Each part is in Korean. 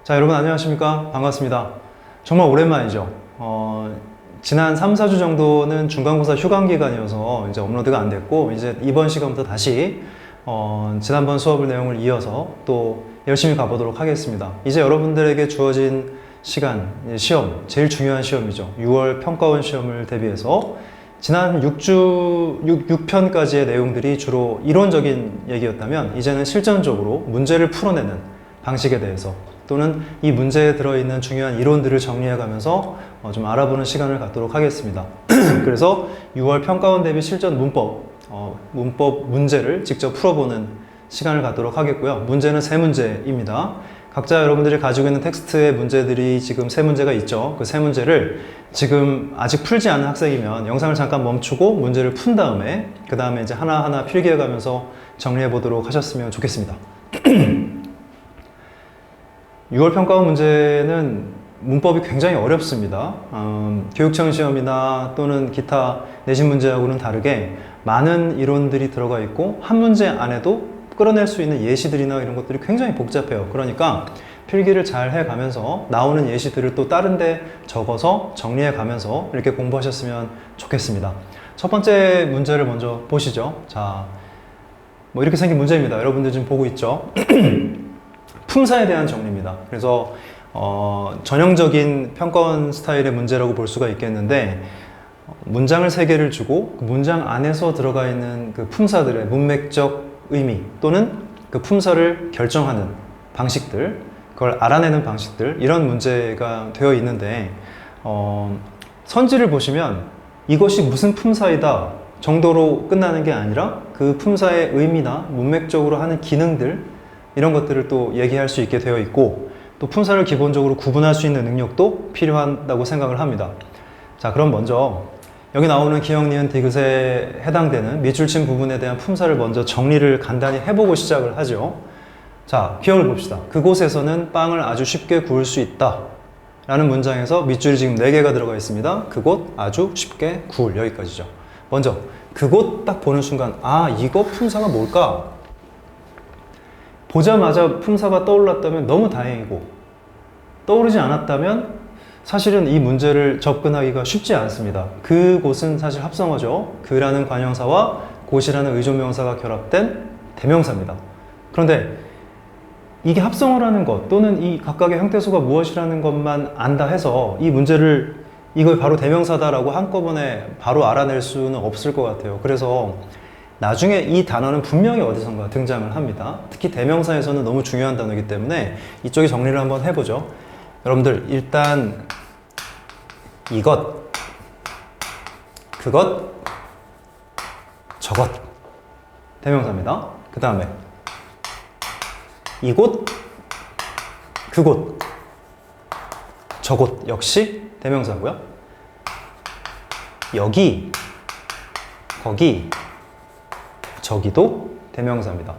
자, 여러분 안녕하십니까? 반갑습니다. 정말 오랜만이죠. 지난 3, 4주 정도는 중간고사 휴강 기간이어서 이제 업로드가 안 됐고, 이제 이번 시간부터 다시 지난번 수업을 내용을 이어서 또 열심히 가보도록 하겠습니다. 이제 여러분들에게 주어진 시간, 시험, 제일 중요한 시험이죠. 6월 평가원 시험을 대비해서 지난 6편까지의 내용들이 주로 이론적인 얘기였다면, 이제는 실전적으로 문제를 풀어내는 방식에 대해서 또는 이 문제에 들어있는 중요한 이론들을 정리해가면서 좀 알아보는 시간을 갖도록 하겠습니다. 그래서 6월 평가원 대비 실전 문법 문제를 직접 풀어보는 시간을 갖도록 하겠고요. 문제는 3문제입니다. 각자 여러분들이 가지고 있는 텍스트의 문제들이 지금 3문제가 있죠. 그 3문제를 지금 아직 풀지 않은 학생이면 영상을 잠깐 멈추고 문제를 푼 다음에 그 다음에 이제 하나하나 필기해 가면서 정리해 보도록 하셨으면 좋겠습니다. 6월 평가원 문제는 문법이 굉장히 어렵습니다. 교육청 시험이나 또는 기타 내신 문제하고는 다르게 많은 이론들이 들어가 있고, 한 문제 안에도 끌어낼 수 있는 예시들이나 이런 것들이 굉장히 복잡해요. 그러니까 필기를 잘 해가면서 나오는 예시들을 또 다른 데 적어서 정리해 가면서 이렇게 공부하셨으면 좋겠습니다. 첫 번째 문제를 먼저 보시죠. 자, 뭐 이렇게 생긴 문제입니다. 여러분들 지금 보고 있죠? 품사에 대한 정리입니다. 그래서 전형적인 평가원 스타일의 문제라고 볼 수가 있겠는데, 문장을 3개를 주고 그 문장 안에서 들어가 있는 그 품사들의 문맥적 의미 또는 그 품사를 결정하는 방식들, 그걸 알아내는 방식들, 이런 문제가 되어 있는데, 선지를 보시면 이것이 무슨 품사이다 정도로 끝나는 게 아니라 그 품사의 의미나 문맥적으로 하는 기능들, 이런 것들을 또 얘기할 수 있게 되어 있고, 또 품사를 기본적으로 구분할 수 있는 능력도 필요하다고 생각을 합니다. 자, 그럼 먼저 여기 나오는 기역, 니은, 디귿에 해당되는 밑줄친 부분에 대한 품사를 먼저 정리를 간단히 해보고 시작을 하죠. 자, 기역을 봅시다. 그곳에서는 빵을 아주 쉽게 구울 수 있다 라는 문장에서 밑줄이 지금 4개가 들어가 있습니다. 그곳 아주 쉽게 구울, 여기까지죠. 먼저 그곳 딱 보는 순간, 아, 이거 품사가 뭘까? 보자마자 품사가 떠올랐다면 너무 다행이고, 떠오르지 않았다면 사실은 이 문제를 접근하기가 쉽지 않습니다. 그곳은 사실 합성어죠. 그라는 관형사와 곳이라는 의존명사가 결합된 대명사입니다. 그런데 이게 합성어라는 것 또는 이 각각의 형태소가 무엇이라는 것만 안다 해서 이 문제를 이걸 바로 대명사다라고 한꺼번에 바로 알아낼 수는 없을 것 같아요. 그래서 나중에 이 단어는 분명히 어디선가 등장을 합니다. 특히 대명사에서는 너무 중요한 단어이기 때문에 이쪽에 정리를 한번 해보죠. 여러분들, 일단 이것, 그것, 저것, 대명사입니다. 그 다음에 이곳, 그곳, 저곳 역시 대명사고요. 여기, 거기, 저기도 대명사입니다.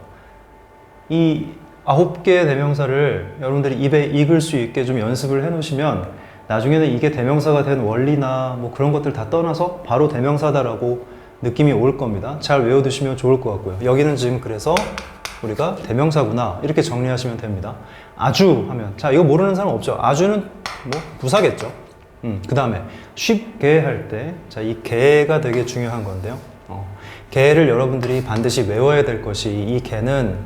이 9개의 대명사를 여러분들이 입에 익을 수 있게 좀 연습을 해 놓으시면 나중에는 이게 대명사가 된 원리나 뭐 그런 것들 다 떠나서 바로 대명사다라고 느낌이 올 겁니다. 잘 외워두시면 좋을 것 같고요. 여기는 지금 그래서 우리가 대명사구나 이렇게 정리하시면 됩니다. 아주 하면, 자, 이거 모르는 사람 없죠? 아주는 뭐 부사겠죠. 그 다음에 쉽게 할 때, 자, 이 개가 되게 중요한 건데요. 개를 여러분들이 반드시 외워야 될 것이, 이 개는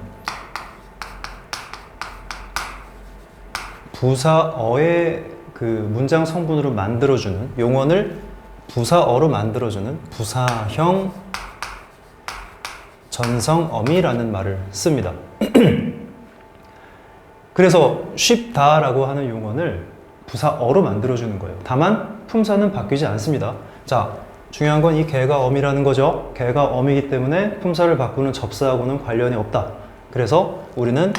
부사어의 그 문장 성분으로 만들어주는, 용언을 부사어로 만들어주는 부사형 전성어미라는 말을 씁니다. 그래서 쉽다라고 하는 용언을 부사어로 만들어주는 거예요. 다만 품사는 바뀌지 않습니다. 자, 중요한 건 이 개가 어미라는 거죠. 개가 어미이기 때문에 품사를 바꾸는 접사하고는 관련이 없다. 그래서 우리는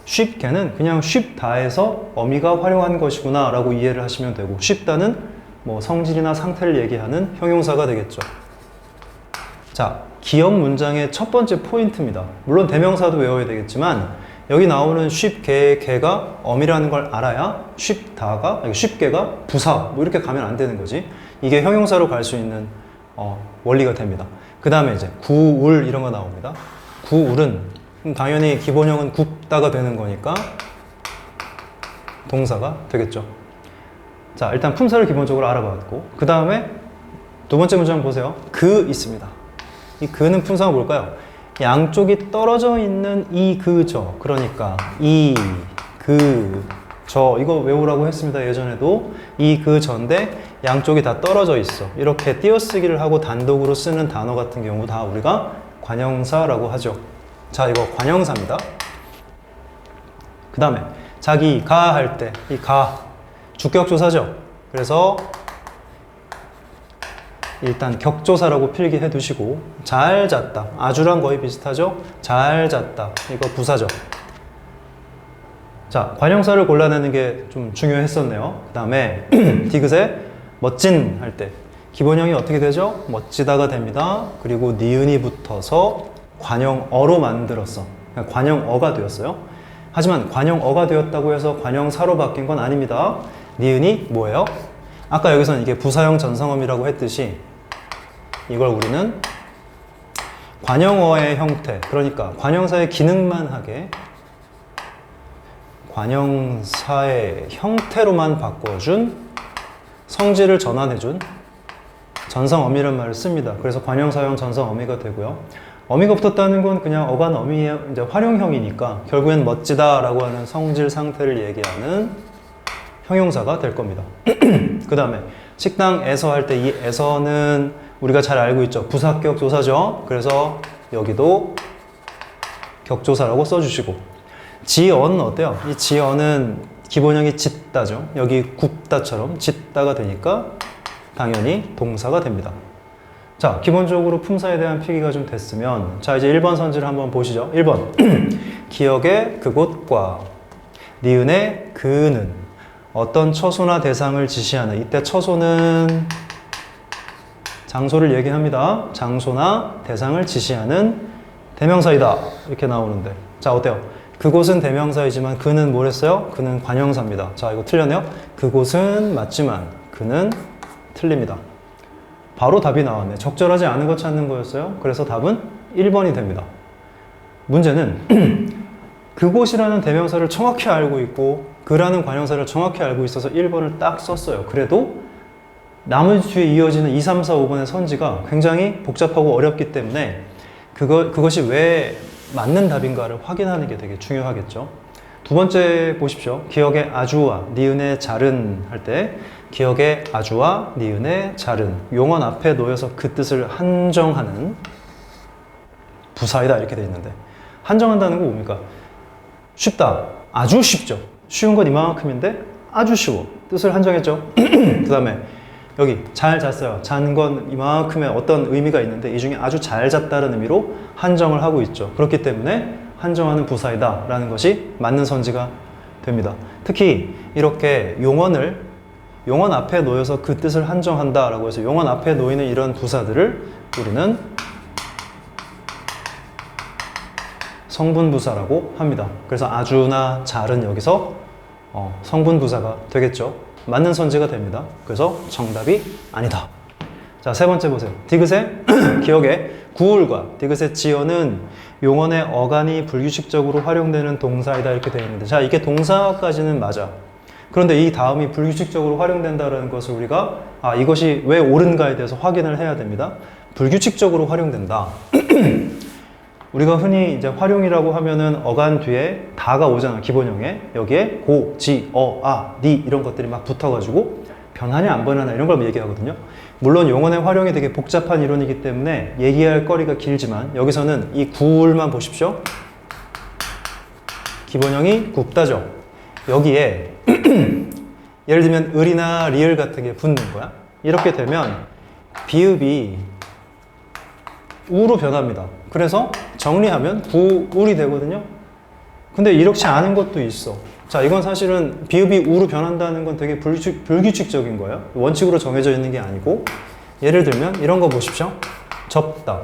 쉽게는 그냥 쉽다에서 어미가 활용한 것이구나 라고 이해를 하시면 되고, 쉽다는 뭐 성질이나 상태를 얘기하는 형용사가 되겠죠. 자, 기역 문장의 첫 번째 포인트입니다. 물론 대명사도 외워야 되겠지만 여기 나오는 쉽게, 개가 어미라는 걸 알아야 쉽다가, 쉽게가 부사 뭐 이렇게 가면 안 되는 거지. 이게 형용사로 갈 수 있는 원리가 됩니다. 그 다음에 이제 구울 이런 거 나옵니다. 구울은 당연히 기본형은 굽다가 되는 거니까 동사가 되겠죠. 자, 일단 품사를 기본적으로 알아봤고, 그 다음에 두 번째 문제 한번 보세요. 그 있습니다. 이 그는 품사가 뭘까요? 양쪽이 떨어져 있는 이, 그, 저. 그러니까 이, 그, 저. 이거 외우라고 했습니다. 예전에도. 이, 그, 저인데 양쪽이 다 떨어져 있어. 이렇게 띄어쓰기를 하고 단독으로 쓰는 단어 같은 경우 다 우리가 관형사라고 하죠. 자, 이거 관형사입니다. 그 다음에 자기, 가 할 때 이 가 주격조사죠. 그래서 일단 격조사라고 필기해 두시고, 잘 잤다. 아주랑 거의 비슷하죠? 잘 잤다. 이거 부사죠. 자, 관형사를 골라내는 게 좀 중요했었네요. 그 다음에 디귿에 멋진 할 때 기본형이 어떻게 되죠? 멋지다가 됩니다. 그리고 니은이 붙어서 관형어로 만들었어. 그러니까 관형어가 되었어요. 하지만 관형어가 되었다고 해서 관형사로 바뀐 건 아닙니다. 니은이 뭐예요? 아까 여기서는 이게 부사형 전성어미라고 했듯이 이걸 우리는 관형어의 형태, 그러니까 관형사의 기능만 하게 관형사의 형태로만 바꿔준, 성질을 전환해준 전성어미란 말을 씁니다. 그래서 관형사형 전성어미가 되고요. 어미가 붙었다는 건 그냥 어간어미의 이제 활용형이니까 결국엔 멋지다라고 하는 성질 상태를 얘기하는 형용사가 될 겁니다. 그 다음에 식당에서 할 때 이 에서는 우리가 잘 알고 있죠. 부사격 조사죠. 그래서 여기도 격조사라고 써주시고, 지어는 어때요? 이 지어는 기본형이 짓다죠. 여기 굽다처럼 짓다가 되니까 당연히 동사가 됩니다. 자, 기본적으로 품사에 대한 필기가 좀 됐으면, 자, 이제 1번 선지를 한번 보시죠. 1번 기억의 그곳과 니은의 그는 어떤 처소나 대상을 지시하는, 이때 처소는 장소를 얘기합니다. 장소나 대상을 지시하는 대명사이다. 이렇게 나오는데, 자, 어때요? 그곳은 대명사이지만 그는 뭘 했어요? 그는 관형사입니다. 자, 이거 틀렸네요. 그곳은 맞지만 그는 틀립니다. 바로 답이 나왔네. 적절하지 않은 거 찾는 거였어요. 그래서 답은 1번이 됩니다. 문제는 그곳이라는 대명사를 정확히 알고 있고 그라는 관형사를 정확히 알고 있어서 1번을 딱 썼어요. 그래도 나머지 뒤에 이어지는 2, 3, 4, 5번의 선지가 굉장히 복잡하고 어렵기 때문에 그것이 왜 맞는 답인가를 확인하는 게 되게 중요하겠죠. 두 번째 보십시오. 기억의 아주와 니은의 잘은 할 때 기억의 아주와 니은의 잘은 용언 앞에 놓여서 그 뜻을 한정하는 부사이다 이렇게 되어 있는데, 한정한다는 거 뭡니까? 쉽다. 아주 쉽죠. 쉬운 건 이만큼인데 아주 쉬워. 뜻을 한정했죠. 그 다음에 여기 잘 잤어요. 잔 건 이만큼의 어떤 의미가 있는데 이 중에 아주 잘 잤다는 의미로 한정을 하고 있죠. 그렇기 때문에 한정하는 부사이다 라는 것이 맞는 선지가 됩니다. 특히 이렇게 용언 앞에 놓여서 그 뜻을 한정한다 라고 해서 용언 앞에 놓이는 이런 부사들을 우리는 성분부사라고 합니다. 그래서 아주나 잘은 여기서 성분부사가 되겠죠. 맞는 선지가 됩니다. 그래서 정답이 아니다. 자, 세 번째 보세요. 디귿의 기억의 구울과 디귿의 지어는 용언의 어간이 불규칙적으로 활용되는 동사이다 이렇게 되어 있는데, 자, 이게 동사까지는 맞아. 그런데 이 다음이 불규칙적으로 활용된다는 것을 우리가 이것이 왜 옳은가에 대해서 확인을 해야 됩니다. 불규칙적으로 활용된다. 우리가 흔히 이제 활용이라고 하면은 어간 뒤에 다가 오잖아, 기본형에. 여기에 고, 지, 니 이런 것들이 막 붙어가지고 변하냐 안 변하냐 이런 걸 얘기하거든요. 물론 용언의 활용이 되게 복잡한 이론이기 때문에 얘기할 거리가 길지만 여기서는 이 구울만 보십시오. 기본형이 굽다죠. 여기에 예를 들면 을이나 리을 같은 게 붙는 거야. 이렇게 되면 비읍이 우로 변합니다. 그래서 정리하면 구울이 되거든요. 근데 이렇지 않은 것도 있어. 자, 이건 사실은 비읍이 우로 변한다는 건 되게 불규칙적인 거예요. 원칙으로 정해져 있는 게 아니고, 예를 들면 이런 거 보십시오. 접다,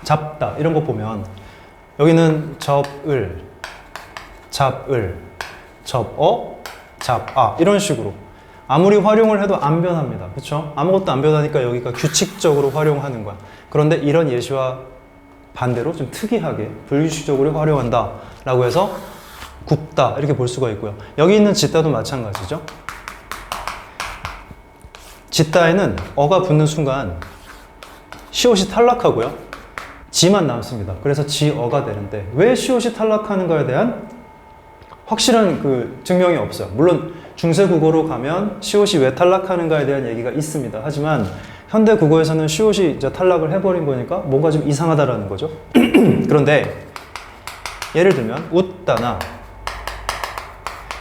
잡다 이런 거 보면 여기는 접을, 잡을, 접어, 잡아 이런 식으로 아무리 활용을 해도 안 변합니다. 그렇죠? 아무것도 안 변하니까 여기가 규칙적으로 활용하는 거야. 그런데 이런 예시와 반대로 좀 특이하게 불규칙적으로 활용한다 라고 해서 굽다 이렇게 볼 수가 있고요. 여기 있는 짓다도 마찬가지죠. 짓다에는 어가 붙는 순간 시옷이 탈락하고요. 지만 남습니다. 그래서 지어가 되는데 왜 시옷이 탈락하는가에 대한 확실한 그 증명이 없어요. 물론 중세국어로 가면 시옷이 왜 탈락하는가에 대한 얘기가 있습니다. 하지만 현대 국어에서는 시옷이 이제 탈락을 해버린 거니까 뭔가 좀 이상하다라는 거죠. 그런데 예를 들면 웃다나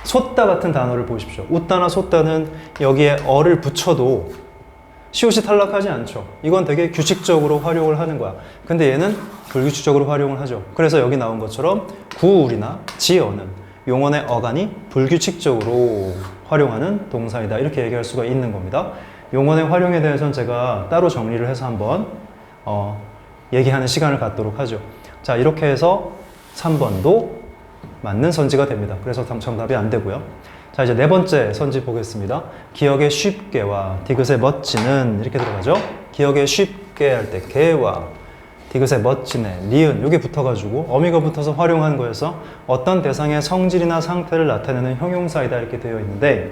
솟다 같은 단어를 보십시오. 웃다나 솟다는 여기에 어를 붙여도 시옷이 탈락하지 않죠. 이건 되게 규칙적으로 활용을 하는 거야. 근데 얘는 불규칙적으로 활용을 하죠. 그래서 여기 나온 것처럼 구울이나 지어는 용언의 어간이 불규칙적으로 활용하는 동사이다. 이렇게 얘기할 수가 있는 겁니다. 용언의 활용에 대해서는 제가 따로 정리를 해서 한번 얘기하는 시간을 갖도록 하죠. 자, 이렇게 해서 3번도 맞는 선지가 됩니다. 그래서 정답이 안 되고요. 자, 이제 네 번째 선지 보겠습니다. 기억에 쉽게와 디귿의 멋지는 이렇게 들어가죠. 기억에 쉽게 할 때 개와 디귿의 멋지네, 니은 여기 붙어가지고 어미가 붙어서 활용한 거여서 어떤 대상의 성질이나 상태를 나타내는 형용사이다 이렇게 되어 있는데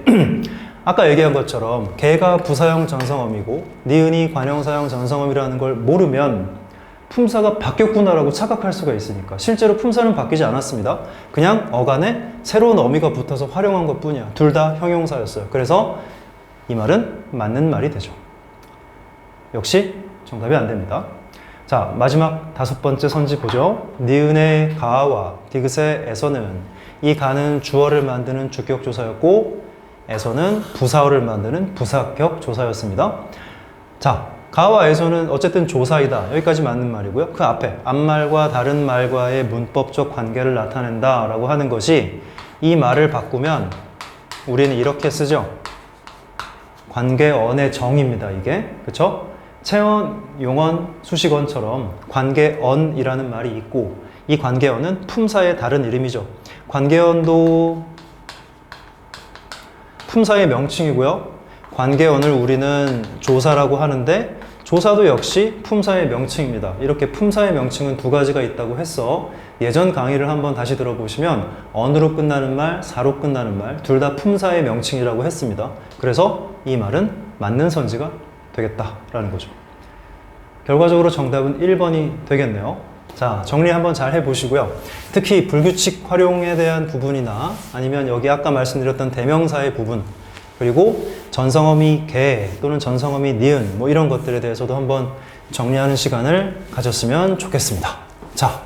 아까 얘기한 것처럼 개가 부사형 전성어미고 니은이 관형사형 전성어미라는 걸 모르면 품사가 바뀌었구나라고 착각할 수가 있으니까 실제로 품사는 바뀌지 않았습니다. 그냥 어간에 새로운 어미가 붙어서 활용한 것 뿐이야. 둘 다 형용사였어요. 그래서 이 말은 맞는 말이 되죠. 역시 정답이 안 됩니다. 자, 마지막 다섯 번째 선지 보죠. 니은의 가와 디귿의 에서는 이 가는 주어를 만드는 주격 조사였고 에서는 부사어를 만드는 부사격 조사였습니다. 자, 가와 에서는 어쨌든 조사이다. 여기까지 맞는 말이고요. 그 앞에 앞말과 다른 말과의 문법적 관계를 나타낸다 라고 하는 것이 이 말을 바꾸면 우리는 이렇게 쓰죠. 관계언의 정입니다. 이게. 그쵸? 체언, 용언, 수식언처럼 관계언이라는 말이 있고 이 관계언은 품사의 다른 이름이죠. 관계언도 품사의 명칭이고요. 관계언을 우리는 조사라고 하는데 조사도 역시 품사의 명칭입니다. 이렇게 품사의 명칭은 두 가지가 있다고 했어. 예전 강의를 한번 다시 들어보시면 언으로 끝나는 말, 사로 끝나는 말 둘 다 품사의 명칭이라고 했습니다. 그래서 이 말은 맞는 선지가 되겠다라는 거죠. 결과적으로 정답은 1번이 되겠네요. 자, 정리 한번 잘 해보시고요. 특히 불규칙 활용에 대한 부분이나 아니면 여기 아까 말씀드렸던 대명사의 부분 그리고 전성어미 개 또는 전성어미 니은 뭐 이런 것들에 대해서도 한번 정리하는 시간을 가졌으면 좋겠습니다. 자,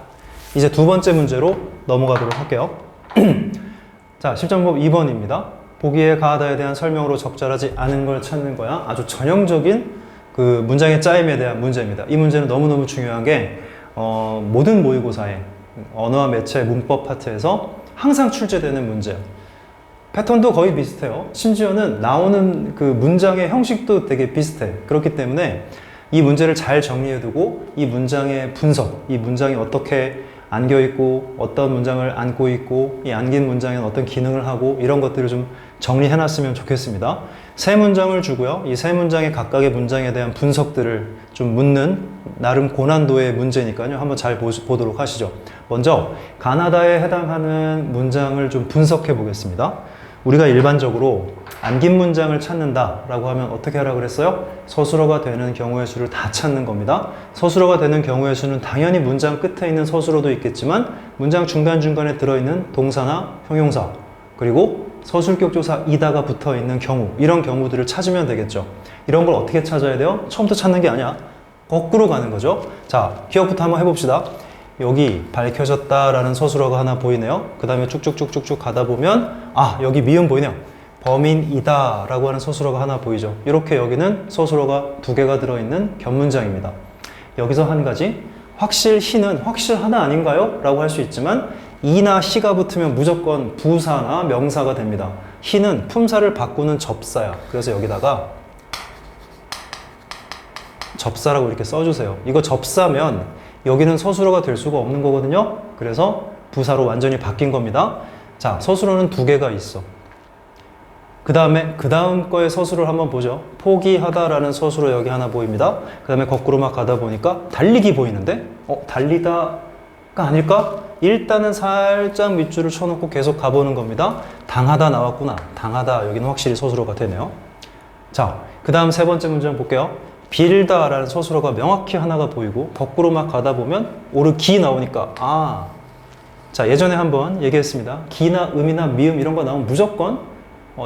이제 두 번째 문제로 넘어가도록 할게요. 자, 10.5 2번입니다. 보기에 가하다에 대한 설명으로 적절하지 않은 걸 찾는 거야. 아주 전형적인 그 문장의 짜임에 대한 문제입니다. 이 문제는 너무너무 중요한 게 모든 모의고사에 언어와 매체 문법 파트에서 항상 출제되는 문제예요. 패턴도 거의 비슷해요. 심지어는 나오는 그 문장의 형식도 되게 비슷해. 그렇기 때문에 이 문제를 잘 정리해두고 이 문장의 분석, 이 문장이 어떻게 안겨있고 어떤 문장을 안고 있고 이 안긴 문장에는 어떤 기능을 하고 이런 것들을 좀 정리해놨으면 좋겠습니다. 세 문장을 주고요. 이 세 문장의 각각의 문장에 대한 분석들을 좀 묻는 나름 고난도의 문제니까요. 한번 잘 보도록 하시죠. 먼저 가나다에 해당하는 문장을 좀 분석해 보겠습니다. 우리가 일반적으로 안긴 문장을 찾는다 라고 하면 어떻게 하라고 그랬어요? 서술어가 되는 경우의 수를 다 찾는 겁니다. 서술어가 되는 경우의 수는 당연히 문장 끝에 있는 서술어도 있겠지만 문장 중간중간에 들어있는 동사나 형용사 그리고 서술격 조사 이다가 붙어 있는 경우 이런 경우들을 찾으면 되겠죠. 이런 걸 어떻게 찾아야 돼요? 처음부터 찾는 게 아니야. 거꾸로 가는 거죠. 자, 기억부터 한번 해봅시다. 여기 밝혀졌다 라는 서술어가 하나 보이네요. 그 다음에 쭉쭉쭉쭉쭉 가다 보면 아, 여기 미음 보이네요. 범인이다 라고 하는 서술어가 하나 보이죠. 이렇게 여기는 서술어가 두 개가 들어있는 견문장입니다. 여기서 한 가지 확실히는 확실하다 아닌가요? 라고 할 수 있지만 이나 시가 붙으면 무조건 부사나 명사가 됩니다. 히는 품사를 바꾸는 접사야. 그래서 여기다가 접사라고 이렇게 써주세요. 이거 접사면 여기는 서술어가 될 수가 없는 거거든요. 그래서 부사로 완전히 바뀐 겁니다. 자, 서술어는 두 개가 있어. 그 다음 거의 서술어를 한번 보죠. 포기하다라는 서술어 여기 하나 보입니다. 그 다음에 거꾸로 막 가다 보니까 달리기 보이는데 달리다가 아닐까? 일단은 살짝 밑줄을 쳐놓고 계속 가보는 겁니다. 당하다 나왔구나. 당하다. 여기는 확실히 서술어가 되네요. 자, 그 다음 세 번째 문장 볼게요. 빌다라는 서술어가 명확히 하나가 보이고 거꾸로 막 가다 보면 오르기 나오니까 자, 예전에 한번 얘기했습니다. 기나 음이나 미음 이런 거 나오면 무조건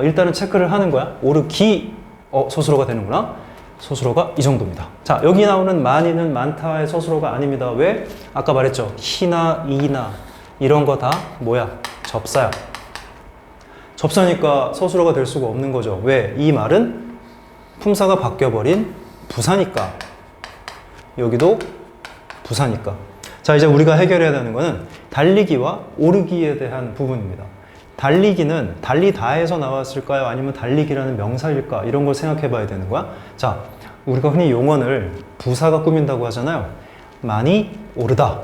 일단은 체크를 하는 거야. 오르기 서술어가 되는구나. 서술어가 이 정도입니다. 자, 여기 나오는 많이는 많다의 서술어가 아닙니다. 왜? 아까 말했죠. 희나 이나 이런 거 다 뭐야? 접사야. 접사니까 서술어가 될 수가 없는 거죠. 왜? 이 말은 품사가 바뀌어버린 부사니까. 여기도 부사니까. 자, 이제 우리가 해결해야 되는 거는 달리기와 오르기에 대한 부분입니다. 달리기는 달리다에서 나왔을까요? 아니면 달리기라는 명사일까? 이런 걸 생각해 봐야 되는 거야. 자, 우리가 흔히 용언을 부사가 꾸민다고 하잖아요. 많이 오르다.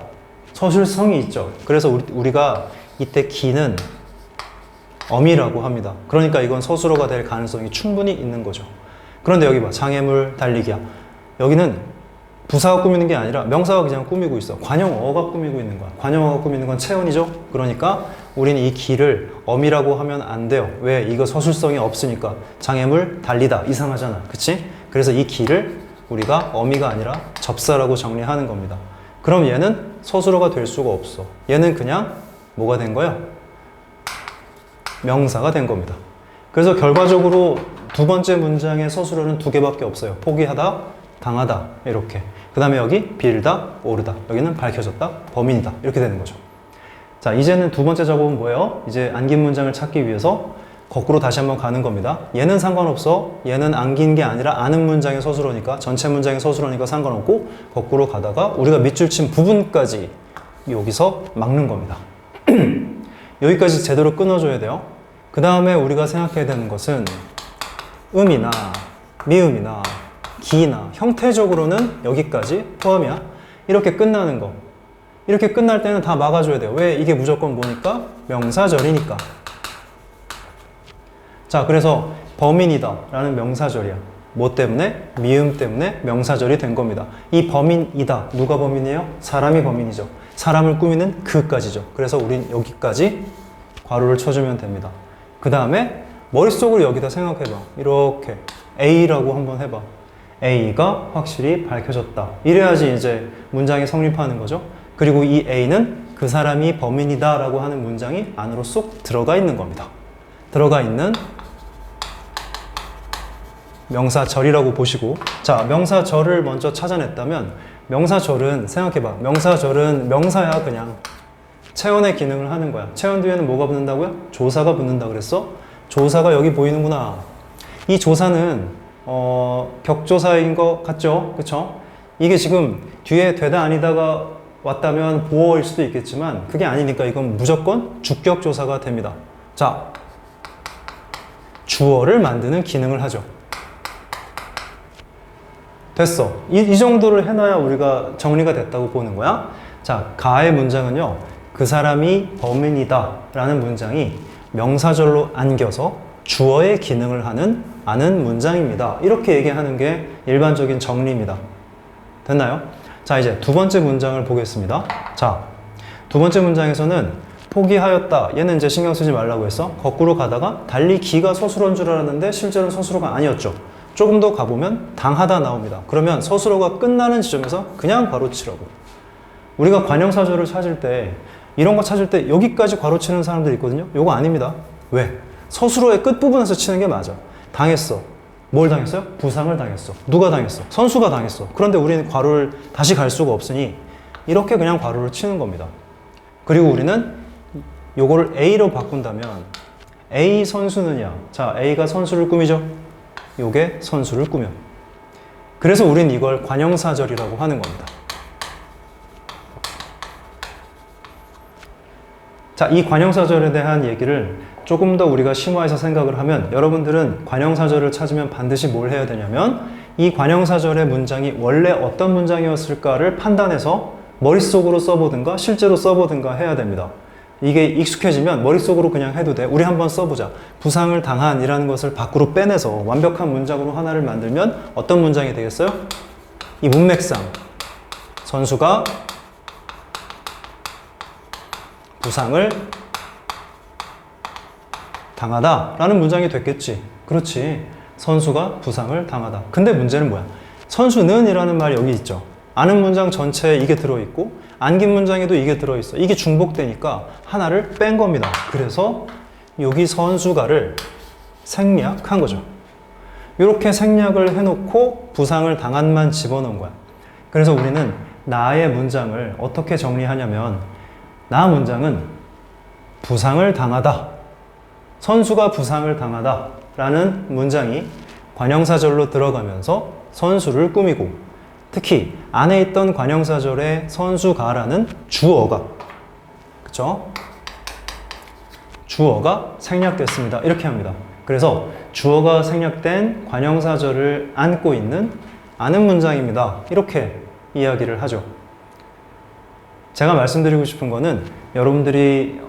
서술성이 있죠. 그래서 우리가 이때 기는 어미라고 합니다. 그러니까 이건 서술어가 될 가능성이 충분히 있는 거죠. 그런데 여기 봐. 장애물 달리기야. 여기는 부사가 꾸미는 게 아니라 명사가 그냥 꾸미고 있어. 관용어가 꾸미고 있는 거야. 관용어가 꾸미는 건 체언이죠. 그러니까 우리는 이 기를 어미라고 하면 안 돼요. 왜? 이거 서술성이 없으니까. 장애물 달리다. 이상하잖아. 그치? 그래서 이 기를 우리가 어미가 아니라 접사라고 정리하는 겁니다. 그럼 얘는 서술어가 될 수가 없어. 얘는 그냥 뭐가 된 거야? 명사가 된 겁니다. 그래서 결과적으로 두 번째 문장의 서술어는 두 개밖에 없어요. 포기하다, 당하다 이렇게. 그 다음에 여기 빌다, 오르다. 여기는 밝혀졌다, 범인이다. 이렇게 되는 거죠. 자, 이제는 두 번째 작업은 뭐예요? 이제 안긴 문장을 찾기 위해서 거꾸로 다시 한번 가는 겁니다. 얘는 상관없어. 얘는 안긴 게 아니라 아는 문장의 서술어니까, 전체 문장의 서술어니까 상관없고 거꾸로 가다가 우리가 밑줄 친 부분까지 여기서 막는 겁니다. 여기까지 제대로 끊어줘야 돼요. 그 다음에 우리가 생각해야 되는 것은 음이나 미음이나 기나 형태적으로는 여기까지 포함이야. 이렇게 끝나는 거. 이렇게 끝날 때는 다 막아줘야 돼요. 왜? 이게 무조건 뭐니까? 명사절이니까. 자, 그래서 범인이다 라는 명사절이야. 뭐 때문에? 미음 때문에 명사절이 된 겁니다. 이 범인이다. 누가 범인이에요? 사람이 범인이죠. 사람을 꾸미는 그까지죠. 그래서 우린 여기까지 괄호를 쳐주면 됩니다. 그 다음에 머릿속으로 여기다 생각해봐. 이렇게 A라고 한번 해봐. A가 확실히 밝혀졌다. 이래야지 이제 문장이 성립하는 거죠. 그리고 이 A는 그 사람이 범인이다 라고 하는 문장이 안으로 쏙 들어가 있는 겁니다. 들어가 있는 명사절이라고 보시고, 자, 명사절을 먼저 찾아냈다면 명사절은 생각해봐. 명사절은 명사야. 그냥 체언의 기능을 하는 거야. 체언 뒤에는 뭐가 붙는다고요? 조사가 붙는다 그랬어? 조사가 여기 보이는구나. 이 조사는 격조사인 것 같죠? 그쵸? 이게 지금 뒤에 되다 아니다가 왔다면 보어일 수도 있겠지만 그게 아니니까 이건 무조건 주격조사가 됩니다. 자, 주어를 만드는 기능을 하죠. 됐어. 이 정도를 해놔야 우리가 정리가 됐다고 보는 거야. 자, 가의 문장은요, 그 사람이 범인이다 라는 문장이 명사절로 안겨서 주어의 기능을 아는 문장입니다. 이렇게 얘기하는 게 일반적인 정리입니다. 됐나요? 자, 이제 두 번째 문장을 보겠습니다. 자, 두 번째 문장에서는 포기하였다. 얘는 이제 신경 쓰지 말라고 했어. 거꾸로 가다가 달리기가 서술어인 줄 알았는데 실제로는 서술어가 아니었죠. 조금 더 가보면 당하다 나옵니다. 그러면 서술어가 끝나는 지점에서 그냥 괄호 치라고. 우리가 관형사절을 찾을 때, 이런 거 찾을 때 여기까지 괄호 치는 사람들이 있거든요. 요거 아닙니다. 왜? 서술어의 끝부분에서 치는 게 맞아. 당했어. 뭘 당했어요? 부상을 당했어. 누가 당했어? 선수가 당했어. 그런데 우리는 괄호를 다시 갈 수가 없으니 이렇게 그냥 괄호를 치는 겁니다. 그리고 우리는 요거를 A로 바꾼다면 A 선수는요. 자, A가 선수를 꾸미죠. 요게 선수를 꾸며. 그래서 우린 이걸 관형사절이라고 하는 겁니다. 자, 이 관형사절에 대한 얘기를 조금 더 우리가 심화해서 생각을 하면 여러분들은 관형사절을 찾으면 반드시 뭘 해야 되냐면 이 관형사절의 문장이 원래 어떤 문장이었을까를 판단해서 머릿속으로 써보든가 실제로 써보든가 해야 됩니다. 이게 익숙해지면 머릿속으로 그냥 해도 돼. 우리 한번 써보자. 부상을 당한 이라는 것을 밖으로 빼내서 완벽한 문장으로 하나를 만들면 어떤 문장이 되겠어요? 이 문맥상 선수가 부상을 당하다 라는 문장이 됐겠지. 그렇지. 선수가 부상을 당하다. 근데 문제는 뭐야? 선수는 이라는 말이 여기 있죠. 아는 문장 전체에 이게 들어있고 안긴 문장에도 이게 들어있어. 이게 중복되니까 하나를 뺀 겁니다. 그래서 여기 선수가를 생략한 거죠. 이렇게 생략을 해놓고 부상을 당한만 집어넣은 거야. 그래서 우리는 나의 문장을 어떻게 정리하냐면 나 문장은 부상을 당하다, 선수가 부상을 당하다 라는 문장이 관형사절로 들어가면서 선수를 꾸미고 특히 안에 있던 관형사절에 선수가라는 주어가, 그쵸? 주어가 생략됐습니다. 이렇게 합니다. 그래서 주어가 생략된 관형사절을 안고 있는 아는 문장입니다. 이렇게 이야기를 하죠. 제가 말씀드리고 싶은 거는 여러분들이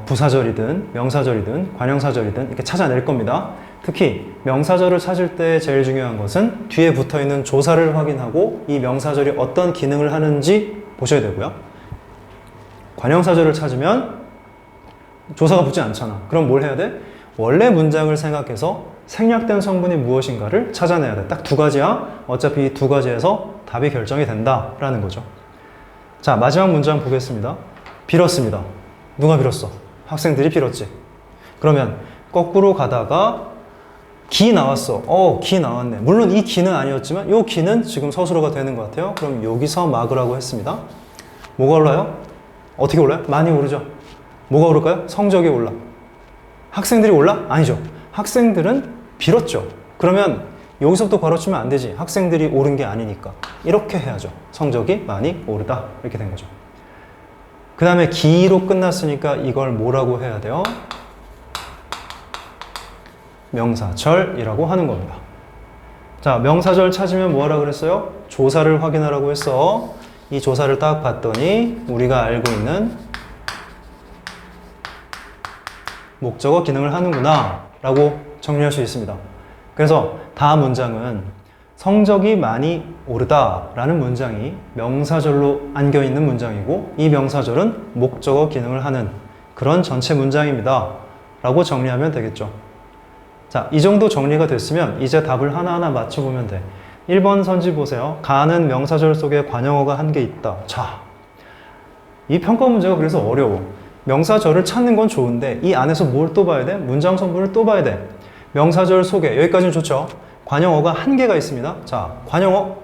부사절이든 명사절이든 관형사절이든 이렇게 찾아낼 겁니다. 특히 명사절을 찾을 때 제일 중요한 것은 뒤에 붙어있는 조사를 확인하고 이 명사절이 어떤 기능을 하는지 보셔야 되고요. 관형사절을 찾으면 조사가 붙지 않잖아. 그럼 뭘 해야 돼? 원래 문장을 생각해서 생략된 성분이 무엇인가를 찾아내야 돼. 딱 두 가지야. 어차피 이 두 가지에서 답이 결정이 된다라는 거죠. 자, 마지막 문장 보겠습니다. 빌었습니다. 누가 빌었어? 학생들이 빌었지. 그러면 거꾸로 가다가 기 나왔어. 기 나왔네. 물론 이 기는 아니었지만 이 기는 지금 서술어가 되는 것 같아요. 그럼 여기서 막으라고 했습니다. 뭐가 올라요? 어떻게 올라요? 많이 오르죠. 뭐가 오를까요? 성적이 올라. 학생들이 올라? 아니죠. 학생들은 빌었죠. 그러면 여기서부터 괄호치면 안 되지. 학생들이 오른 게 아니니까. 이렇게 해야죠. 성적이 많이 오르다. 이렇게 된 거죠. 그 다음에 기로 끝났으니까 이걸 뭐라고 해야 돼요? 명사절이라고 하는 겁니다. 자, 명사절 찾으면 뭐 하라 그랬어요? 조사를 확인하라고 했어. 이 조사를 딱 봤더니 우리가 알고 있는 목적어 기능을 하는구나 라고 정리할 수 있습니다. 그래서 다음 문장은 성적이 많이 오르다 라는 문장이 명사절로 안겨있는 문장이고 이 명사절은 목적어 기능을 하는 그런 전체 문장입니다 라고 정리하면 되겠죠. 자, 이 정도 정리가 됐으면 이제 답을 하나하나 맞춰보면 돼. 1번 선지 보세요. 가는 명사절 속에 관형어가 한 개 있다. 자, 이 평가 문제가 그래서 어려워. 명사절을 찾는 건 좋은데 이 안에서 뭘 또 봐야 돼? 문장 성분을 또 봐야 돼. 명사절 속에, 여기까지는 좋죠. 관형어가 한 개가 있습니다. 자, 관형어.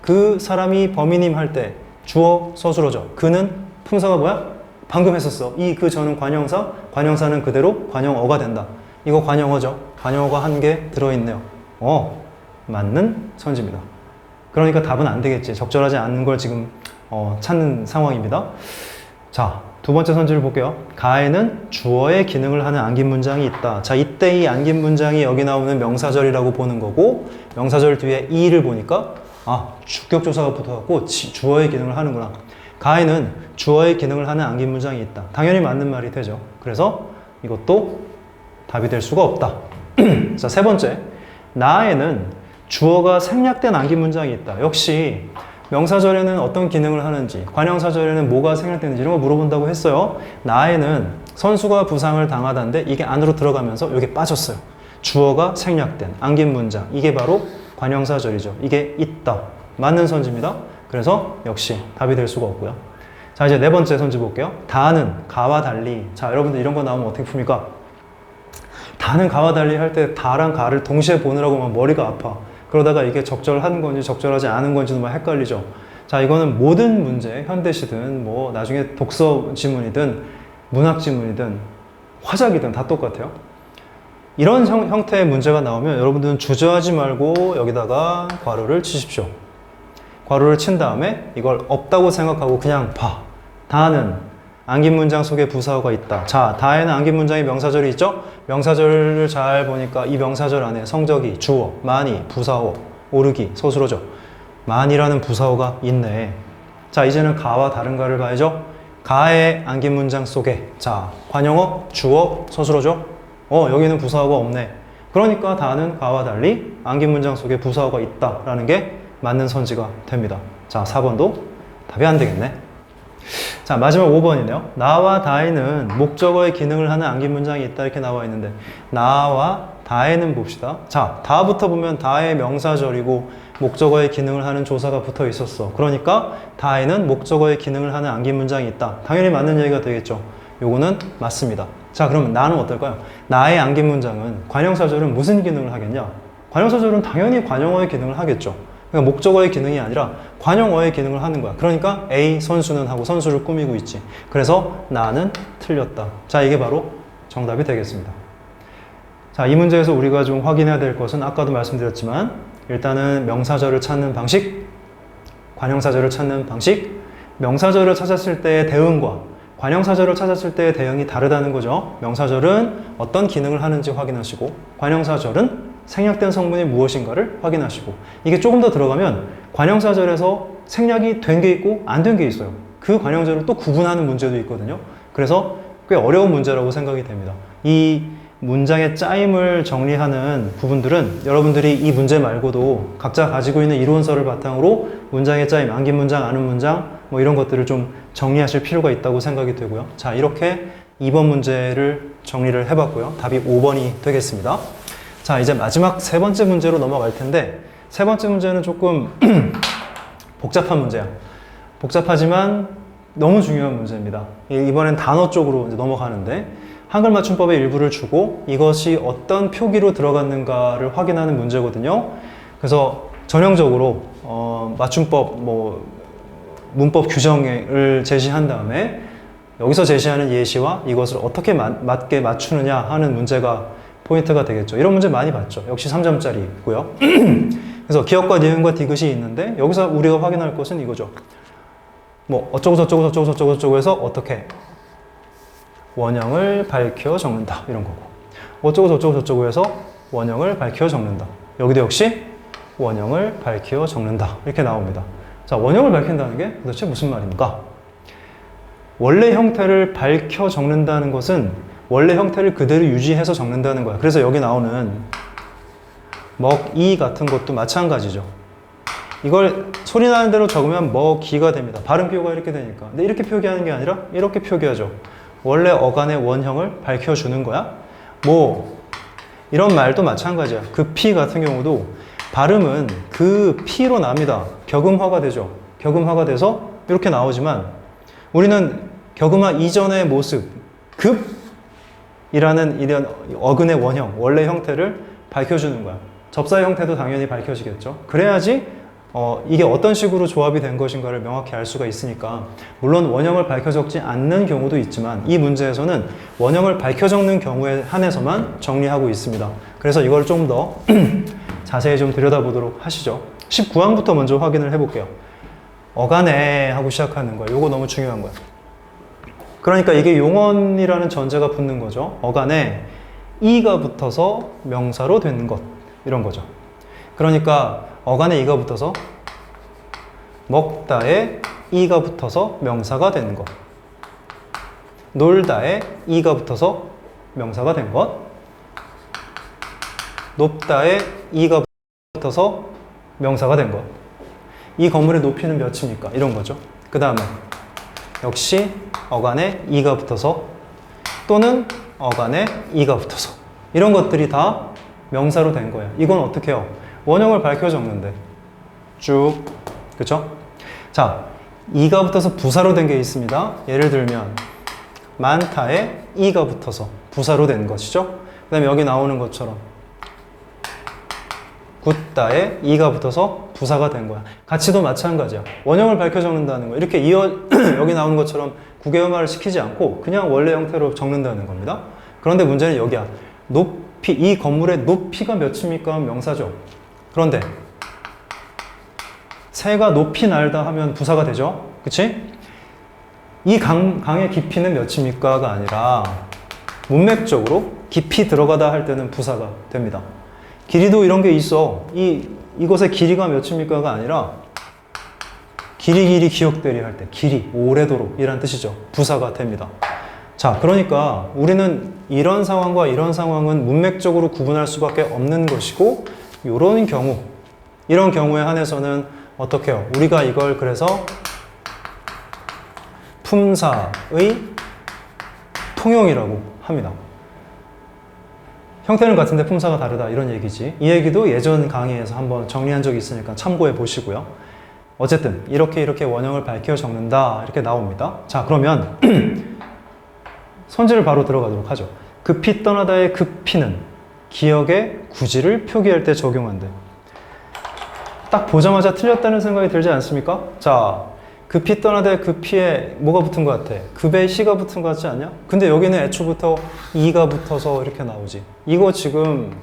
그 사람이 범인임 할 때 주어 서술어죠. 그는 품사가 뭐야? 방금 했었어. 이 그 저는 관형사, 관형사는 그대로 관형어가 된다. 이거 관형어죠. 관형어가 한 개 들어있네요. 맞는 선지입니다. 그러니까 답은 안 되겠지. 적절하지 않은 걸 지금 찾는 상황입니다. 자, 두 번째 선지를 볼게요. 가에는 주어의 기능을 하는 안긴 문장이 있다. 자, 이때 이 안긴 문장이 여기 나오는 명사절이라고 보는 거고 명사절 뒤에 이를 보니까 주격조사가 붙어갖고 주어의 기능을 하는구나. 가에는 주어의 기능을 하는 안긴 문장이 있다. 당연히 맞는 말이 되죠. 그래서 이것도 답이 될 수가 없다. 자, 세 번째. 나에는 주어가 생략된 안긴 문장이 있다. 역시 명사절에는 어떤 기능을 하는지, 관형사절에는 뭐가 생략되는지 이런 거 물어본다고 했어요. 나에는 선수가 부상을 당하다인데 이게 안으로 들어가면서 여기 빠졌어요. 주어가 생략된 안긴 문장. 이게 바로 관형사절이죠. 이게 있다. 맞는 선지입니다. 그래서 역시 답이 될 수가 없고요. 자, 이제 네 번째 선지 볼게요. 다는 가와 달리. 자, 여러분들 이런 거 나오면 어떻게 풉니까? 다는 가와 달리 할 때 다랑 가를 동시에 보느라고 막 머리가 아파. 그러다가 이게 적절한 건지 적절하지 않은 건지도 막 헷갈리죠. 자, 이거는 모든 문제, 현대시든 뭐 나중에 독서 지문이든 문학 지문이든 화작이든 다 똑같아요. 이런 형태의 문제가 나오면 여러분들은 주저하지 말고 여기다가 괄호를 치십시오. 괄호를 친 다음에 이걸 없다고 생각하고 그냥 봐. 다는 안긴 문장 속에 부사어가 있다. 자, 다에는 안긴 문장이 명사절이 있죠? 명사절을 잘 보니까 이 명사절 안에 성적이, 주어, 많이, 부사어, 오르기, 서술어죠. 많이라는 부사어가 있네. 자, 이제는 가와 다른 가를 봐야죠. 가의 안긴 문장 속에, 자, 관형어, 주어, 서술어죠. 여기는 부사어가 없네. 그러니까 다는 가와 달리 안긴 문장 속에 부사어가 있다라는 게 맞는 선지가 됩니다. 자, 4번도 답이 안 되겠네. 자, 마지막 5번이네요. 나와 다에는 목적어의 기능을 하는 안긴 문장이 있다 이렇게 나와 있는데 나와 다에는 봅시다. 자, 다부터 보면 다의 명사절이고 목적어의 기능을 하는 조사가 붙어 있었어. 그러니까 다에는 목적어의 기능을 하는 안긴 문장이 있다. 당연히 맞는 얘기가 되겠죠. 요거는 맞습니다. 자, 그러면 나는 어떨까요? 나의 안긴 문장은 관형사절은 무슨 기능을 하겠냐? 관형사절은 당연히 관형어의 기능을 하겠죠. 그러니까 목적어의 기능이 아니라 관형어의 기능을 하는 거야. 그러니까 A 선수는 하고 선수를 꾸미고 있지. 그래서 나는 틀렸다. 자, 이게 바로 정답이 되겠습니다. 자, 이 문제에서 우리가 좀 확인해야 될 것은 아까도 말씀드렸지만 일단은 명사절을 찾는 방식, 관형사절을 찾는 방식, 명사절을 찾았을 때의 대응과 관형사절을 찾았을 때의 대응이 다르다는 거죠. 명사절은 어떤 기능을 하는지 확인하시고 관형사절은 생략된 성분이 무엇인가를 확인하시고 이게 조금 더 들어가면 관형사절에서 생략이 된 게 있고 안 된 게 있어요. 그 관형절을 또 구분하는 문제도 있거든요. 그래서 꽤 어려운 문제라고 생각이 됩니다. 이 문장의 짜임을 정리하는 부분들은 여러분들이 이 문제 말고도 각자 가지고 있는 이론서를 바탕으로 문장의 짜임, 안긴 문장, 아는 문장 뭐 이런 것들을 좀 정리하실 필요가 있다고 생각이 되고요. 자, 이렇게 2번 문제를 정리를 해봤고요. 답이 5번이 되겠습니다. 자, 이제 마지막 세 번째 문제로 넘어갈 텐데 세 번째 문제는 조금 복잡한 문제야. 복잡하지만 너무 중요한 문제입니다. 이번엔 단어 쪽으로 이제 넘어가는데 한글 맞춤법의 일부를 주고 이것이 어떤 표기로 들어갔는가를 확인하는 문제거든요. 그래서 전형적으로 맞춤법, 문법 규정을 제시한 다음에 여기서 제시하는 예시와 이것을 어떻게 맞게 맞추느냐 하는 문제가 포인트가 되겠죠. 이런 문제 많이 봤죠. 역시 3점짜리고요. 그래서 기역과 니은과 디귿이 있는데 여기서 우리가 확인할 것은 이거죠. 뭐 어쩌고 저쩌고 저쩌고 저쩌고 저쩌고 해서 어떻게 원형을 밝혀 적는다 이런 거고 어쩌고 저쩌고 저쩌고 해서 원형을 밝혀 적는다. 여기도 역시 원형을 밝혀 적는다 이렇게 나옵니다. 자, 원형을 밝힌다는 게 도대체 무슨 말입니까? 원래 형태를 밝혀 적는다는 것은 원래 형태를 그대로 유지해서 적는다는 거야. 그래서 여기 나오는 먹이 같은 것도 마찬가지죠. 이걸 소리 나는 대로 적으면 먹이가 됩니다. 발음 비호가 이렇게 되니까. 근데 이렇게 표기하는 게 아니라 이렇게 표기하죠. 원래 어간의 원형을 밝혀주는 거야. 뭐 이런 말도 마찬가지야. 그 피 같은 경우도 발음은 그 피로 납니다. 격음화가 되죠. 격음화가 돼서 이렇게 나오지만 우리는 격음화 이전의 모습, 급이라는 이런 어근의 원형, 원래 형태를 밝혀주는 거야. 접사의 형태도 당연히 밝혀지겠죠. 그래야지 이게 어떤 식으로 조합이 된 것인가를 명확히 알 수가 있으니까 물론 원형을 밝혀 적지 않는 경우도 있지만 이 문제에서는 원형을 밝혀 적는 경우에 한해서만 정리하고 있습니다. 그래서 이걸 좀 더 자세히 좀 들여다보도록 하시죠. 19항부터 먼저 확인을 해볼게요. 어간에 하고 시작하는 거예요. 이거 너무 중요한 거예요. 그러니까 이게 용언이라는 전제가 붙는 거죠. 어간에 이가 붙어서 명사로 되는 것 이런 거죠. 그러니까 어간에 이가 붙어서 먹다에 이가 붙어서 명사가 되는 것, 놀다에 이가 붙어서 명사가 된 것, 높다에 이가 붙어서 명사가 된 것. 이 건물의 높이는 몇입니까? 이런 거죠. 그 다음에 역시 어간에 이가 붙어서 또는 어간에 이가 붙어서 이런 것들이 다 명사로 된 거예요. 이건 어떻게 해요? 원형을 밝혀 적는데 쭉, 그쵸? 자, 이가 붙어서 부사로 된 게 있습니다. 예를 들면 많다에 이가 붙어서 부사로 된 것이죠. 그 다음에 여기 나오는 것처럼 굳다에 이가 붙어서 부사가 된 거야. 가치도 마찬가지야. 원형을 밝혀 적는다는 거. 이렇게 여기 나오는 것처럼 구개음화를 시키지 않고 그냥 원래 형태로 적는다는 겁니다. 그런데 문제는 여기야. 높이, 이 건물의 높이가 몇입니까? 명사죠. 그런데 새가 높이 날다 하면 부사가 되죠. 그치? 이 강의 깊이는 몇입니까가 아니라 문맥적으로 깊이 들어가다 할 때는 부사가 됩니다. 길이도 이런 게 있어. 이것의 길이가 몇입니까가 아니라 길이 기억되리 할 때 길이 오래도록 이란 뜻이죠. 부사가 됩니다. 자, 그러니까 우리는 이런 상황과 이런 상황은 문맥적으로 구분할 수밖에 없는 것이고 이런 경우, 이런 경우에 한해서는 어떻게 해요? 우리가 이걸 그래서 품사의 통용이라고 합니다. 형태는 같은데 품사가 다르다 이런 얘기지. 이 얘기도 예전 강의에서 한번 정리한 적이 있으니까 참고해 보시고요. 어쨌든 이렇게 원형을 밝혀 적는다 이렇게 나옵니다. 자, 그러면 선지를 바로 들어가도록 하죠. 급히 떠나다의 급히는 기억의 구지를 표기할 때 적용한대. 딱 보자마자 틀렸다는 생각이 들지 않습니까? 자, 급히 떠나다의 급히에 뭐가 붙은 것 같아? 급에 시가 붙은 것 같지 않냐? 근데 여기는 애초부터 이가 붙어서 이렇게 나오지. 이거 지금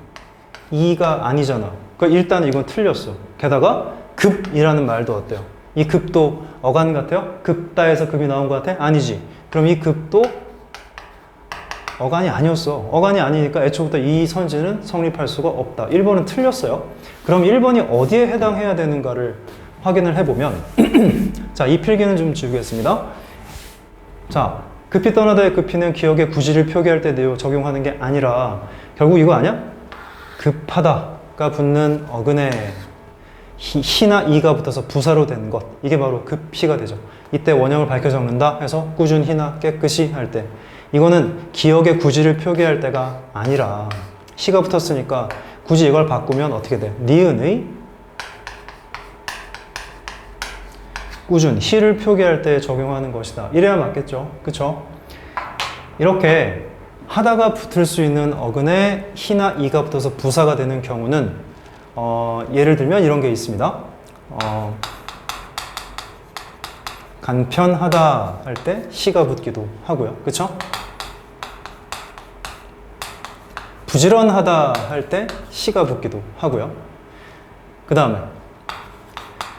이가 아니잖아. 그러니까 일단 이건 틀렸어. 게다가 급이라는 말도 어때요? 이 급도 어간 같아요? 급다에서 급이 나온 것 같아? 아니지. 그럼 이 급도 어간이 아니었어. 어간이 아니니까 애초부터 이 선지는 성립할 수가 없다. 1번은 틀렸어요. 그럼 1번이 어디에 해당해야 되는가를 확인을 해보면 자, 이 필기는 좀 지우겠습니다. 자, 급히 떠나다의 급히는 기억의 구지를 표기할 때 적용하는 게 아니라 결국 이거 아니야? 급하다가 붙는 어근에 히나 이가 붙어서 부사로 된 것, 이게 바로 급히가 되죠. 이때 원형을 밝혀 적는다 해서 꾸준히나 깨끗이 할 때, 이거는 기억의 구지를 표기할 때가 아니라 시가 붙었으니까 굳이 이걸 바꾸면 어떻게 돼? 니은의 꾸준, 시를 표기할 때 적용하는 것이다. 이래야 맞겠죠. 그쵸? 이렇게 하다가 붙을 수 있는 어근에 히나 이가 붙어서 부사가 되는 경우는 예를 들면 이런 게 있습니다. 간편하다 할 때 시가 붙기도 하고요. 그쵸? 부지런하다 할 때 시가 붙기도 하고요. 그 다음에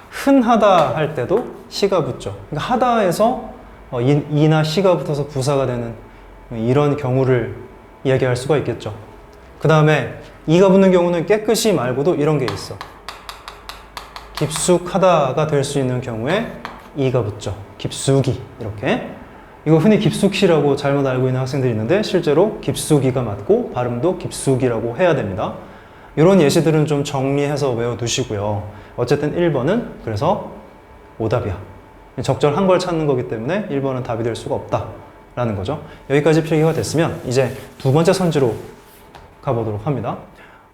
흔하다 할 때도 시가 붙죠. 그러니까 하다에서 이나 시가 붙어서 부사가 되는 이런 경우를 이야기할 수가 있겠죠. 그 다음에 이가 붙는 경우는 깨끗이 말고도 이런 게 있어. 깊숙하다가 될 수 있는 경우에 이가 붙죠. 깊숙이 이렇게. 이거 흔히 깊숙이라고 잘못 알고 있는 학생들이 있는데 실제로 깊숙이가 맞고 발음도 깊숙이라고 해야 됩니다. 이런 예시들은 좀 정리해서 외워두시고요. 어쨌든 1번은 그래서 오답이야. 적절한 걸 찾는 거기 때문에 1번은 답이 될 수가 없다라는 거죠. 여기까지 필기가 됐으면 이제 두 번째 선지로 가보도록 합니다.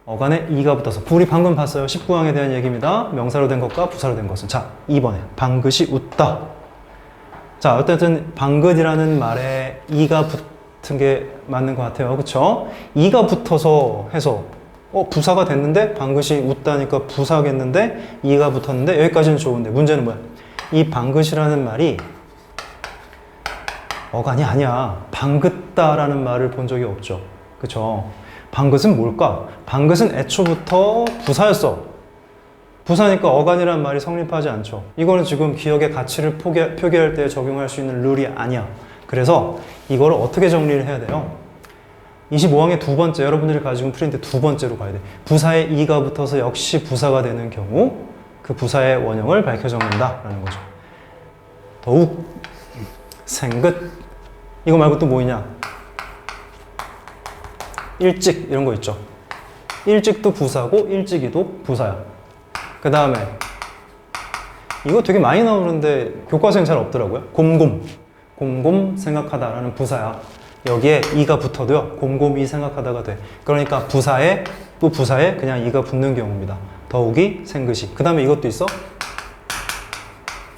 어간에 이가 붙어서, 우리 방금 봤어요. 19항에 대한 얘기입니다. 명사로 된 것과 부사로 된 것은. 자, 2번에 방긋이 웃다. 자, 어쨌든 방긋이라는 말에 이가 붙은 게 맞는 것 같아요. 그쵸? 이가 붙어서 해서 부사가 됐는데 방긋이 웃다니까 부사겠는데 이가 붙었는데 여기까지는 좋은데 문제는 뭐야? 이 방긋이라는 말이 어간이 아니야. 방긋다라는 말을 본 적이 없죠. 그쵸? 방긋은 뭘까? 방긋은 애초부터 부사였어. 부사니까 어간이라는 말이 성립하지 않죠. 이거는 지금 기억의 가치를 표기할 때 적용할 수 있는 룰이 아니야. 그래서 이거를 어떻게 정리를 해야 돼요? 25항의 두 번째, 여러분들이 가지고 프린트 두 번째로 가야 돼. 부사에 이가 붙어서 역시 부사가 되는 경우 그 부사의 원형을 밝혀 적는다라는 거죠. 더욱, 생긋, 이거 말고 또 뭐 있냐? 일찍, 이런 거 있죠. 일찍도 부사고 일찍이도 부사야. 그 다음에 이거 되게 많이 나오는데 교과서엔 잘 없더라고요. 곰곰 생각하다라는 부사야. 여기에 이가 붙어도요, 곰곰이 생각하다가 돼. 그러니까 부사에 또 부사에 그냥 이가 붙는 경우입니다. 더욱이, 생긋이. 그 다음에 이것도 있어.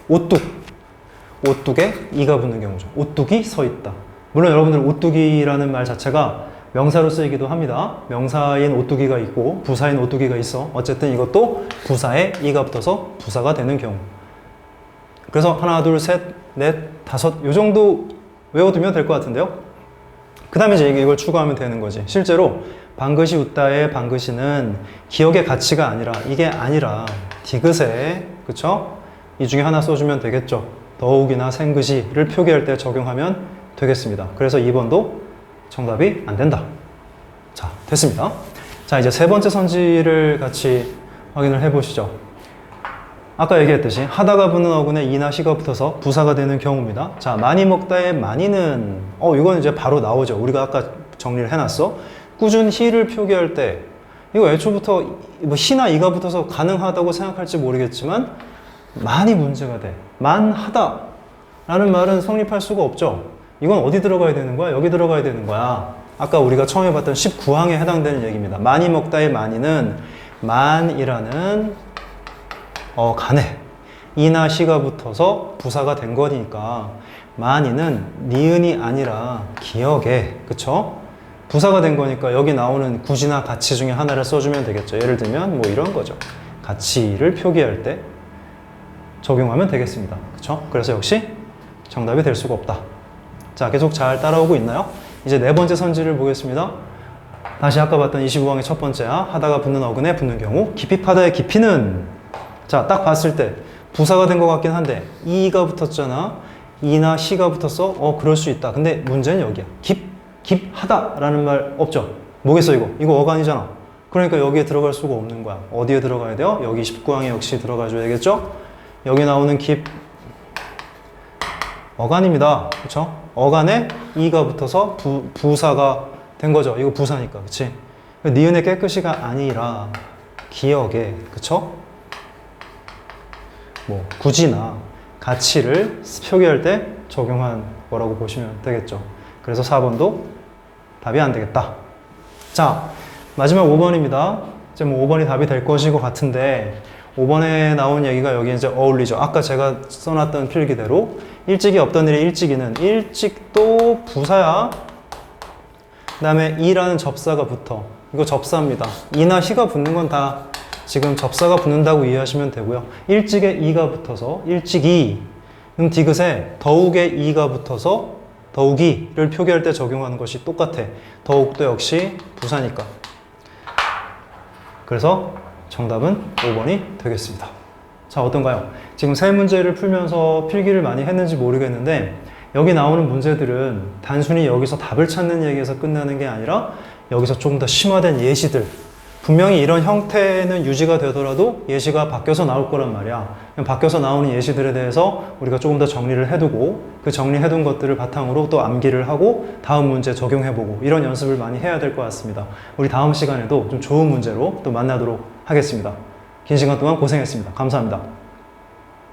오뚝에 이가 붙는 경우죠. 오뚝이 서 있다. 물론 여러분들 오뚝이라는 말 자체가 명사로 쓰이기도 합니다. 명사인 오뚝이가 있고 부사인 오뚝이가 있어. 어쨌든 이것도 부사에 이가 붙어서 부사가 되는 경우. 그래서 하나, 둘, 셋, 넷, 다섯 요 정도 외워두면 될 것 같은데요. 그 다음에 이제 이걸 추가하면 되는 거지. 실제로 방긋이 웃다의 방긋이는 기억의 가치가 아니라 이게 아니라 디귿에, 그쵸? 이 중에 하나 써주면 되겠죠. 더욱이나 생긋이를 표기할 때 적용하면 되겠습니다. 그래서 2번도 정답이 안 된다. 자, 됐습니다. 자, 이제 세 번째 선지를 같이 확인을 해보시죠. 아까 얘기했듯이 하다가 붙는 어근에 이나 시가 붙어서 부사가 되는 경우입니다. 자, 많이 먹다의 많이는 이건 이제 바로 나오죠. 우리가 아까 정리를 해놨어. 꾸준히를 표기할 때 이거 애초부터 뭐 시나 이가 붙어서 가능하다고 생각할지 모르겠지만 많이 문제가 돼. 만하다. 라는 말은 성립할 수가 없죠. 이건 어디 들어가야 되는 거야? 여기 들어가야 되는 거야. 아까 우리가 처음에 봤던 19항에 해당되는 얘기입니다. 많이 먹다의 많이는 만이라는 간에 이나 시가 붙어서 부사가 된 거니까 많이는 니은이 아니라 기억에, 그쵸? 부사가 된 거니까 여기 나오는 구지나 가치 중에 하나를 써주면 되겠죠. 예를 들면 뭐 이런 거죠. 가치를 표기할 때 적용하면 되겠습니다. 그쵸? 그래서 역시 정답이 될 수가 없다. 자, 계속 잘 따라오고 있나요? 이제 네 번째 선지를 보겠습니다. 다시 아까 봤던 25항의 첫 번째야. 하다가 붙는 어근에 붙는 경우 깊이 파다의 깊이는, 자, 딱 봤을 때 부사가 된 것 같긴 한데 이가 붙었잖아. 이나 시가 붙었어. 그럴 수 있다. 근데 문제는 여기야. 깊하다 라는 말 없죠. 뭐겠어 이거? 이거 어간이잖아. 그러니까 여기에 들어갈 수가 없는 거야. 어디에 들어가야 돼요? 여기 19항에 역시 들어가 줘야겠죠? 여기 나오는 어간입니다. 그쵸? 어간에 이가 붙어서 부사가 된 거죠. 이거 부사니까. 그치? 니은의 깨끗이가 아니라 기억에, 그쵸? 뭐 구지나 가치를 표기할 때 적용한 거라고 보시면 되겠죠. 그래서 4번도 답이 안 되겠다. 자, 마지막 5번입니다. 이제 뭐 5번이 답이 될 것이고 같은데 5번에 나온 얘기가 여기 이제 어울리죠. 아까 제가 써놨던 필기대로 일찍이 없던 일의 일찍이는 일찍도 부사야. 그 다음에 이라는 접사가 붙어. 이거 접사입니다. 이나 시가 붙는 건 다 지금 접사가 붙는다고 이해하시면 되고요. 일찍에 이가 붙어서 일찍이 디귿에 더욱에 이가 붙어서 더욱이를 표기할 때 적용하는 것이 똑같아. 더욱도 역시 부사니까. 그래서 정답은 5번이 되겠습니다. 자, 어떤가요? 지금 세 문제를 풀면서 필기를 많이 했는지 모르겠는데 여기 나오는 문제들은 단순히 여기서 답을 찾는 얘기에서 끝나는 게 아니라 여기서 조금 더 심화된 예시들, 분명히 이런 형태는 유지가 되더라도 예시가 바뀌어서 나올 거란 말이야. 바뀌어서 나오는 예시들에 대해서 우리가 조금 더 정리를 해두고 그 정리해둔 것들을 바탕으로 또 암기를 하고 다음 문제 적용해보고 이런 연습을 많이 해야 될 것 같습니다. 우리 다음 시간에도 좀 좋은 문제로 또 만나도록 하겠습니다. 긴 시간 동안 고생했습니다. 감사합니다.